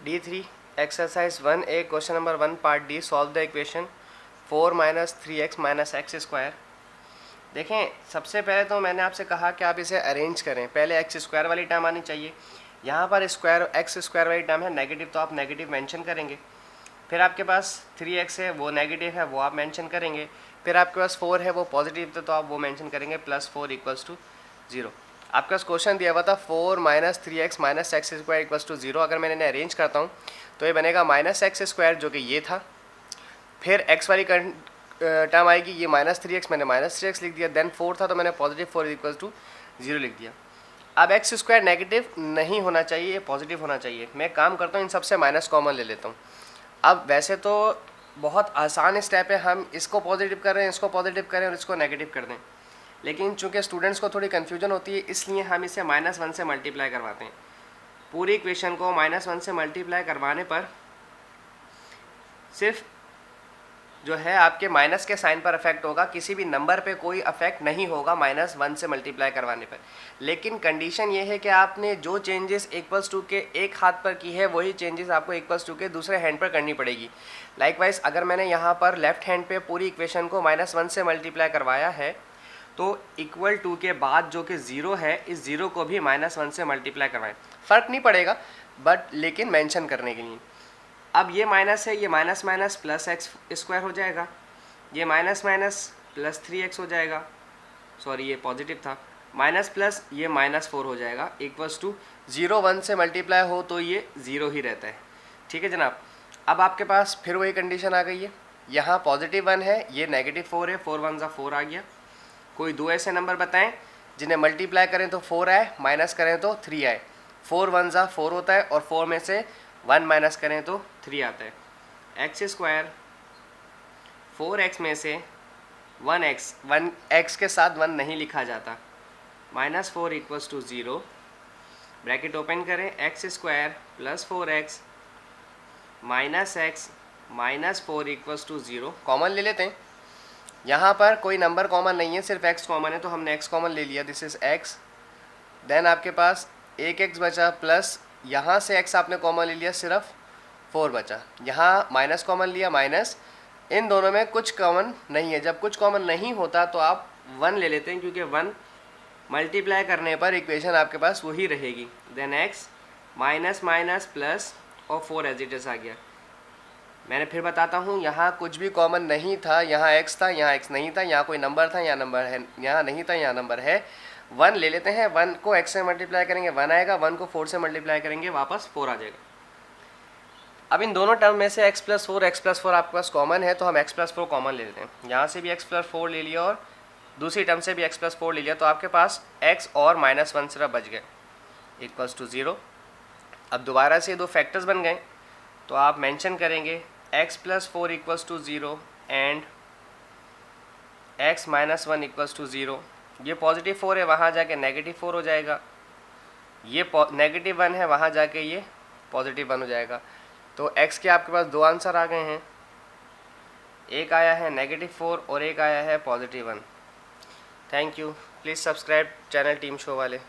D3 exercise 1A question number 1 part D solve the equation 4 - 3x - x square. देखें, सबसे पहले तो मैंने आपसे कहा कि आप इसे अरेंज करें। पहले एक्स स्क्वायर वाली टर्म आनी चाहिए। यहाँ पर स्क्वायर एक्स स्क्वायर वाली टर्म है नेगेटिव, तो आप नेगेटिव मेंशन करेंगे। फिर आपके पास 3x है वो नेगेटिव है, वो आप मेंशन करेंगे। फिर आपके पास 4 है वो पॉजिटिव था, तो आप वो मेंशन करेंगे +4 = 0। आपके पास क्वेश्चन दिया हुआ था 4 - 3x - x स्क्वायर = 0। अगर मैं इन्हें अरेंज करता हूँ तो ये बनेगा -x स्क्वायर, जो कि ये था। फिर x वाली टर्म आएगी, ये -3x, मैंने -3x लिख दिया। देन 4 था तो मैंने +4 = 0 लिख दिया। अब एक्स स्क्वायर नेगेटिव नहीं होना चाहिए, ये पॉजिटिव होना चाहिए। मैं काम करता हूँ, इन सबसे माइनस कॉमन ले लेता हूँ। अब वैसे तो बहुत आसान स्टेप है, हम इसको पॉजिटिव कर रहे हैं, इसको पॉजिटिव करें और इसको नेगेटिव कर दें। लेकिन चूंकि स्टूडेंट्स को थोड़ी कन्फ्यूजन होती है, इसलिए हम इसे -1 से मल्टीप्लाई करवाते हैं। पूरी इक्वेशन को -1 से मल्टीप्लाई करवाने पर सिर्फ जो है आपके माइनस के साइन पर अफेक्ट होगा, किसी भी नंबर पे कोई अफेक्ट नहीं होगा -1 से मल्टीप्लाई करवाने पर। लेकिन कंडीशन ये है कि आपने जो चेंजेस =2 के एक हाथ पर की है, वही चेंजेस आपको =2 के दूसरे हैंड पर करनी पड़ेगी। लाइकवाइज अगर मैंने यहाँ पर लेफ्ट हैंड पे पूरी इक्वेशन को -1 से मल्टीप्लाई करवाया है, तो =2 के बाद जो कि 0 है, इस 0 को भी -1 से मल्टीप्लाई करवाएं। फ़र्क नहीं पड़ेगा, बट लेकिन मेंशन करने के लिए। अब ये माइनस है, ये माइनस माइनस +x स्क्वायर हो जाएगा, ये माइनस माइनस +3x हो जाएगा, सॉरी ये पॉजिटिव था, माइनस प्लस ये -4 हो जाएगा =0। 1 से मल्टीप्लाई हो तो ये 0 ही रहता है। ठीक है जनाब। अब आपके पास फिर वही कंडीशन आ गई है, यहाँ +1 है, ये -4 है, 4 1 = 4 आ गया। कोई दो ऐसे नंबर बताएं जिन्हें मल्टीप्लाई करें तो 4 आए, माइनस करें तो 3 आए। 4 1 = 4 होता है, और 4 में से 1 माइनस करें तो 3 आता है। एक्स स्क्वायर 4x में से 1x के साथ 1 नहीं लिखा जाता, -4 = 0। ब्रैकेट ओपन करें, x square +4x -x -4 = 0। Common ले लेते हैं। यहाँ पर कोई नंबर कॉमन नहीं है, सिर्फ x कॉमन है, तो हमने x कॉमन ले लिया। This is x। देन आपके पास एक x बचा, प्लस यहाँ से x आपने कॉमन ले लिया, सिर्फ 4 बचा। यहाँ माइनस कॉमन लिया, माइनस। इन दोनों में कुछ कॉमन नहीं है। जब कुछ कॉमन नहीं होता तो आप 1 ले लेते हैं, क्योंकि 1 मल्टीप्लाई करने पर इक्वेशन आपके पास वही रहेगी। Then x minus minus plus और 4 एज इट इज़ आ गया। मैंने फिर बताता हूँ, यहाँ कुछ भी कॉमन नहीं था, यहाँ x था, यहाँ x नहीं था, यहाँ कोई नंबर था, यहाँ नंबर है, यहाँ नहीं था, यहाँ नंबर है। 1 ले लेते हैं, 1 को x से मल्टीप्लाई करेंगे 1 आएगा, 1 को 4 से मल्टीप्लाई करेंगे वापस 4 आ जाएगा। अब इन दोनों टर्म में से x + 4 आपके पास कॉमन है, तो हम x + 4 कॉमन ले लेते हैं। यहाँ से भी x + 4 ले लिया और दूसरी टर्म से भी x + 4 ले लिया, तो आपके पास x और -1 सिर्फ बच गए =0। अब दोबारा से दो फैक्टर्स बन गए, तो आप मेंशन करेंगे x + 4 = 0 एंड x - 1 = 0। ये +4 है, वहाँ जाके -4 हो जाएगा। ये -1 है, वहाँ जाके ये +1 हो जाएगा। तो x के आपके पास दो आंसर आ गए हैं, एक आया है -4 और एक आया है +1। Thank you. Please subscribe channel team show वाले।